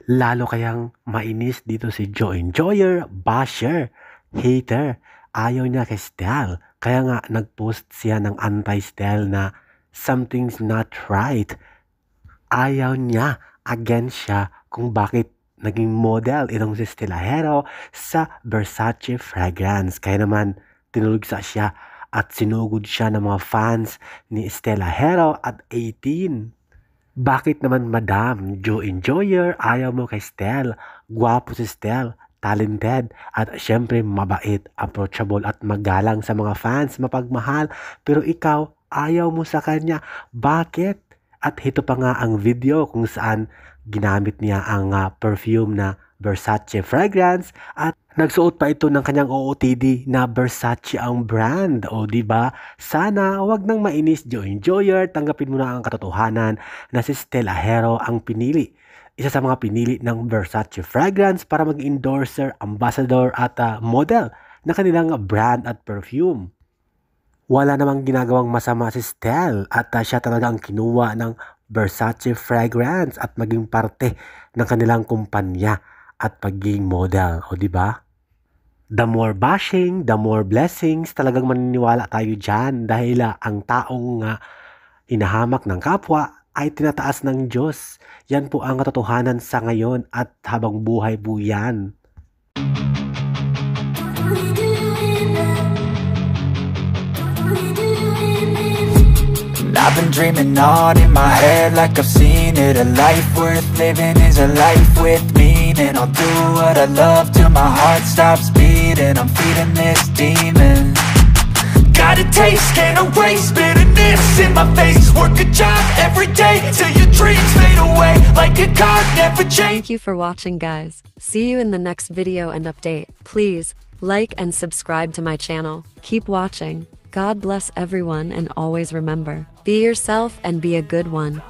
Lalo kayang mainis dito si Joe Enjoyer, basher, hater. Ayaw niya kay Stell. Kaya nga nag-post siya ng anti-Stell na something's not right. Ayaw niya, against siya kung bakit naging model itong si Stella Hero sa Versace fragrance. Kaya naman tinulugsa siya at sinugod siya ng mga fans ni Stella Hero at 18. Bakit naman Madam Joe Enjoyer ayaw mo kay Stell? Gwapo si Stell, talented, at syempre mabait, approachable at magalang sa mga fans, mapagmahal. Pero ikaw, ayaw mo sa kanya. Bakit? At ito pa nga ang video kung saan ginamit niya ang perfume na Versace fragrance at nagsuot pa ito ng kanyang OOTD na Versace ang brand. O di ba? Sana wag nang mainis Joe Enjoyer, tanggapin mo na ang katotohanan na si Stella Hero ang pinili. Isa sa mga pinili ng Versace fragrance para maging endorser, ambassador at model na kanilang brand at perfume. Wala namang ginagawang masama si Stell at siya talaga ang kinuha ng Versace fragrance at maging parte ng kanilang kumpanya at pagiging model, o di ba? The more bashing, the more blessings. Talagang maniniwala tayo dyan dahil ang taong hinahamak ng kapwa ay tinataas ng Diyos. Yan po ang katotohanan sa ngayon at habang buhay po yan. I've been dreaming on in my head like I've seen it. A life worth living is a life with meaning. I'll do what I love till my heart stops beating. I'm feeding this demon. Got a taste, can't erase bitterness in my face. Work a job every day till your dreams fade away like a card never change. Thank you for watching, guys. See you in the next video and update. Please like and subscribe to my channel. Keep watching. God bless everyone and always remember, be yourself and be a good one.